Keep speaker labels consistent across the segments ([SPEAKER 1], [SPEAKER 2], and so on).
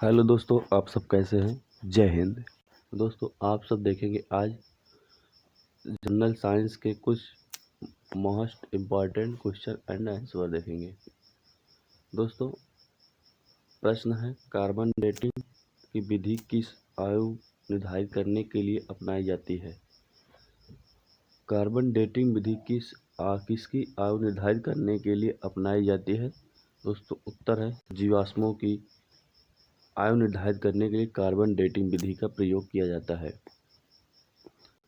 [SPEAKER 1] Hello दोस्तों, आप सब कैसे हैं? जय हिंद। दोस्तों, आप सब देखेंगे आज जनरल साइंस के कुछ most important question and answer देखेंगे। दोस्तों, प्रश्न है कार्बन डेटिंग की विधि किस आयु निर्धारित करने के लिए अपनाई जाती है? कार्बन डेटिंग विधि किसकी आयु निर्धारित करने के लिए अपनाई जाती है? दोस्तों, उत्तर है जीवाश्मों की आयु निर्धारित करने के लिए कार्बन डेटिंग विधि का प्रयोग किया जाता है।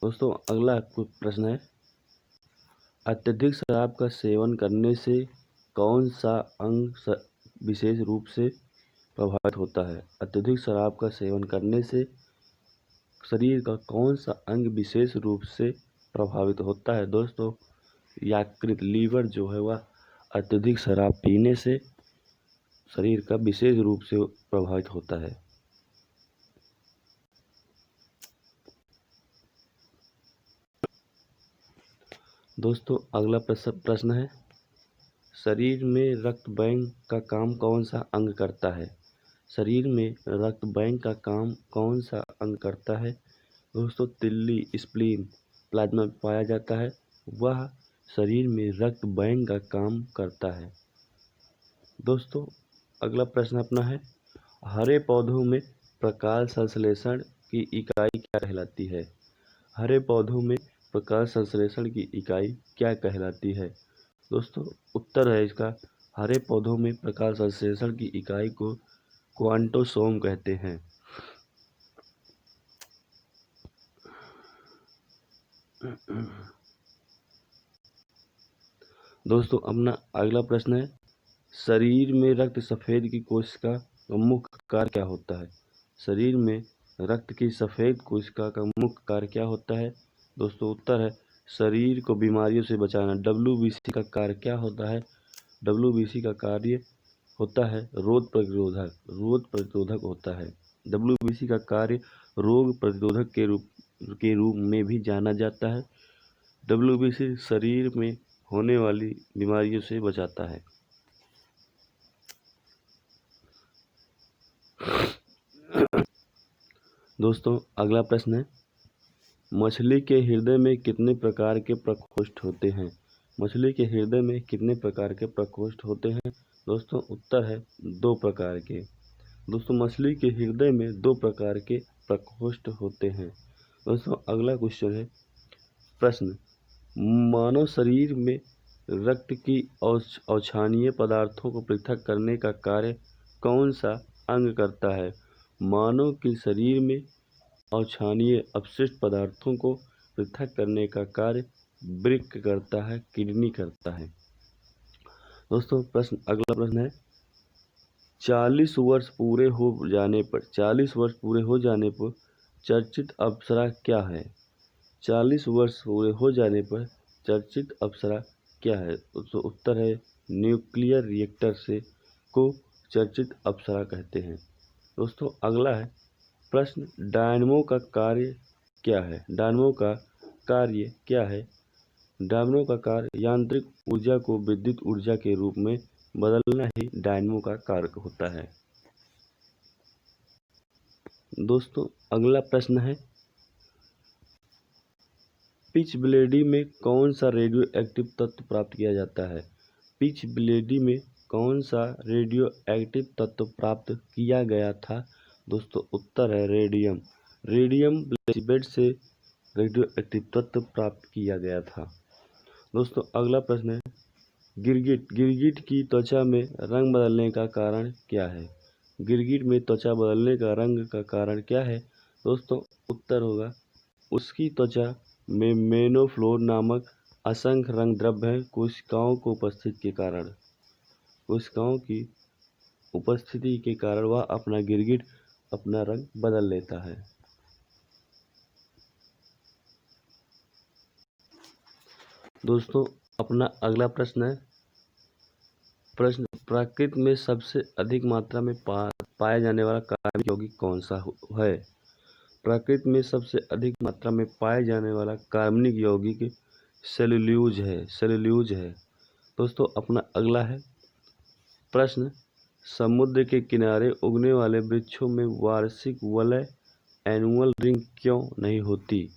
[SPEAKER 1] दोस्तों, अगला प्रश्न है अत्यधिक शराब का सेवन करने से कौन सा अंग विशेष रूप से प्रभावित होता है? अत्यधिक शराब का सेवन करने से शरीर का कौन सा अंग विशेष रूप से प्रभावित होता है? दोस्तों, यकृत लीवर जो है वह अत्यधिक शराब पीने से शरीर का विशेष रूप से प्रभावित होता है। दोस्तों, अगला प्रश्न है शरीर में रक्त बैंक का काम कौन सा अंग करता है? शरीर में रक्त बैंक का काम कौन सा अंग करता है? दोस्तों, तिल्ली स्प्लीन प्लाज्मा में पाया जाता है, वह शरीर में रक्त बैंक का काम करता है। दोस्तों, अगला प्रश्न अपना है हरे पौधों में प्रकाश संश्लेषण की इकाई क्या कहलाती है? हरे पौधों में प्रकाश संश्लेषण की इकाई क्या कहलाती है? दोस्तों, उत्तर है इसका हरे पौधों में प्रकाश संश्लेषण की इकाई को क्वांटोसोम कहते हैं। दोस्तों, अपना अगला प्रश्न है शरीर में रक्त सफेद की कोशिका का मुख्य कार्य क्या होता है? शरीर में रक्त की सफेद कोशिका का मुख्य कार्य क्या होता है? दोस्तों, उत्तर है शरीर को बीमारियों से बचाना। WBC का कार्य क्या होता है? WBC का कार्य होता है रोग प्रतिरोधक होता है। WBC का कार्य रोग प्रतिरोधक के रूप में भी जाना जाता है। WBC शरीर में होने वाली बीमारियों से बचाता है। दोस्तों, अगला प्रश्न है मछली के हृदय में कितने प्रकार के प्रकोष्ठ होते हैं? मछली के हृदय में कितने प्रकार के प्रकोष्ठ होते हैं? दोस्तों, उत्तर है 2 प्रकार के। दोस्तों, मछली के हृदय में 2 प्रकार के प्रकोष्ठ होते हैं। दोस्तों, अगला क्वेश्चन है प्रश्न मानव शरीर में रक्त की अवांछनीय पदार्थों को पृथक करने का कार्य कौन सा अंग करता है? मानव के शरीर में अवांछनीय अपशिष्ट पदार्थों को पृथक करने का कार्य वृक्क करता है, किडनी करता है। दोस्तों, अगला प्रश्न है 40 वर्ष पूरे हो जाने पर चर्चित अप्सरा क्या है? 40 वर्ष पूरे हो जाने पर चर्चित अप्सरा क्या है? तो उत्तर है न्यूक्लियर रिएक्टर से को चर्चित अप्सरा कहते हैं। दोस्तों, अगला है प्रश्न डायनमो का कार्य क्या है? डायनमो का कार्य क्या है? डायनमो का कार्य यांत्रिक ऊर्जा को विद्युत ऊर्जा के रूप में बदलना ही डायनमो का कार्य होता है। दोस्तों, अगला प्रश्न है पिच ब्लेडी में कौन सा रेडियो एक्टिव तत्व प्राप्त किया जाता है? पिच ब्लेडी में कौन सा रेडियो एक्टिव तत्व प्राप्त किया गया था? दोस्तों, उत्तर है रेडियम। रेडियम ब्लेसीबेट से रेडियो एक्टिव तत्व प्राप्त किया गया था। दोस्तों, अगला प्रश्न है गिरगिट की त्वचा में रंग बदलने का कारण क्या है? गिरगिट में त्वचा बदलने का रंग का कारण क्या है? दोस्तों, उत्तर होगा उसकी त्वचा में मेनोफ्लोर नामक असंख्य रंग द्रव्य है कोशिकाओं की उपस्थिति के कारण वह गिरगिट अपना रंग बदल लेता है। दोस्तों, अपना अगला प्रश्न है प्रकृति में सबसे अधिक मात्रा में पाया जाने वाला कार्बनिक यौगिक कौन सा है? प्रकृति में सबसे अधिक मात्रा में पाए जाने वाला कार्बनिक यौगिक सेल्यूलोज है। दोस्तों, अपना अगला है प्रश्न समुद्र के किनारे उगने वाले वृक्षों में वार्षिक वलय एनुअल रिंग क्यों नहीं होती?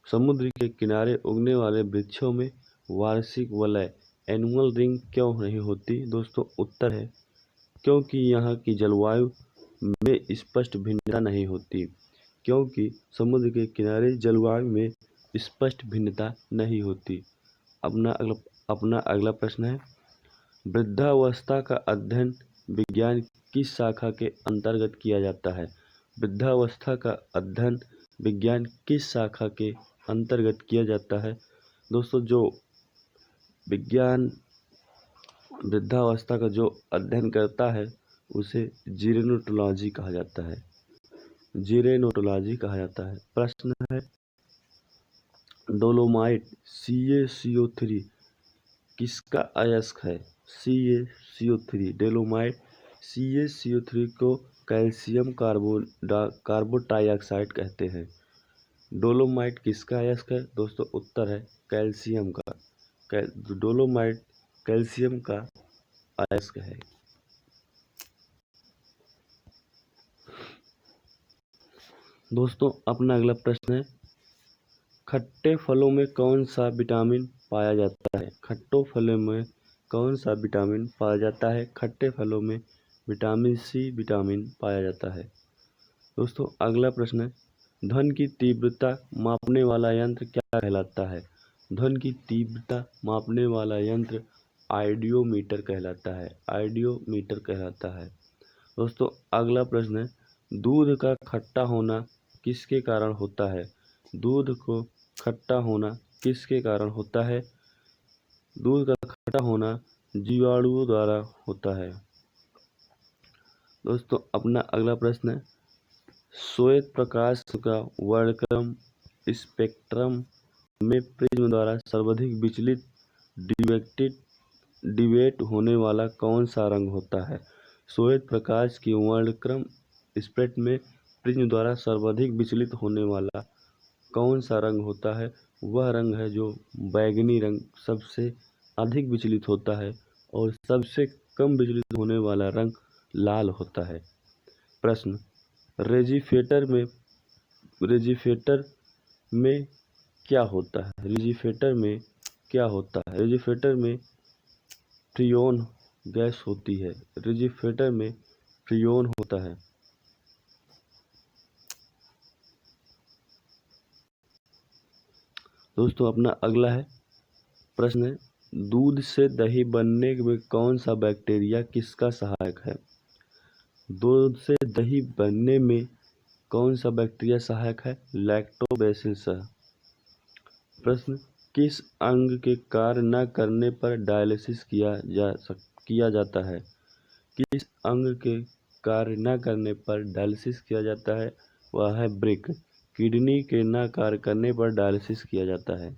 [SPEAKER 1] समुद्र के किनारे उगने वाले वृक्षों में वार्षिक वलय एनुअल रिंग क्यों नहीं होती? दोस्तों उत्तर है क्योंकि यहाँ की जलवायु में स्पष्ट भिन्नता नहीं होती। क्योंकि समुद्र के किनारे जलवायु में स्पष्ट भिन्नता नहीं होती। अपना अगला प्रश्न है, वृद्धावस्था का अध्ययन विज्ञान किस शाखा के अंतर्गत किया जाता है? वृद्धावस्था का अध्ययन विज्ञान किस शाखा के अंतर्गत किया जाता है? दोस्तों जो विज्ञान वृद्धावस्था का जो अध्ययन करता है उसे जीरेनोटोलॉजी कहा जाता है। जीरेनोटोलॉजी कहा जाता है। प्रश्न है, डोलोमाइट CaCO3 किसका अयस्क है? CaCO3 डोलोमाइट CaCO3 को कैल्शियम कार्बो डाइऑक्साइड कहते हैं। डोलोमाइट किसका अयस्क है? दोस्तों उत्तर है कैल्शियम का। डोलोमाइट कैल्शियम का अयस्क है। दोस्तों अपना अगला प्रश्न है, खट्टे फलों में कौन सा विटामिन पाया जाता है? खट्टे फलों में कौन सा विटामिन पाया जाता है? खट्टे फलों में विटामिन C विटामिन पाया जाता है। दोस्तों अगला प्रश्न है, ध्वनि की तीव्रता मापने वाला यंत्र क्या कहलाता है? ध्वनि की तीव्रता मापने वाला यंत्र आइडियोमीटर कहलाता है। आइडियोमीटर कहलाता है। दोस्तों अगला प्रश्न है, दूध का खट्टा होना किसके कारण होता है? दूध को खट्टा होना किसके कारण होता है? दूध का खट्टा होना जीवाणुओं द्वारा होता है। दोस्तों अपना अगला प्रश्न है, श्वेत प्रकाश का वर्णक्रम स्पेक्ट्रम में प्रिज्म द्वारा सर्वाधिक विचलित डिवेट होने वाला कौन सा रंग होता है? श्वेत प्रकाश की वर्णक्रम स्पेक्ट्रम में प्रिज्म द्वारा सर्वाधिक विचलित होने वाला कौन सा रंग होता है? वह रंग है जो बैगनी रंग सबसे अधिक विचलित होता है और सबसे कम विचलित होने वाला रंग लाल होता है। प्रश्न, रेफ्रिजरेटर में क्या होता है? रेफ्रिजरेटर में क्या होता है? रेफ्रिजरेटर में फ्रीऑन गैस होती है। रेफ्रिजरेटर में फ्रीऑन होता है। दोस्तों अपना अगला है प्रश्न है, दूध से दही बनने में कौन सा बैक्टीरिया किसका सहायक है? दूध से दही बनने में कौन सा बैक्टीरिया सहायक है? लैक्टोबैसिलस। प्रश्न, किस अंग के कार्य न करने पर डायलिसिस किया जाता है? किस अंग के कार्य न करने पर डायलिसिस किया जाता है? वह है ब्रिक। किडनी के न कार्य करने पर डायलिसिस किया जाता है।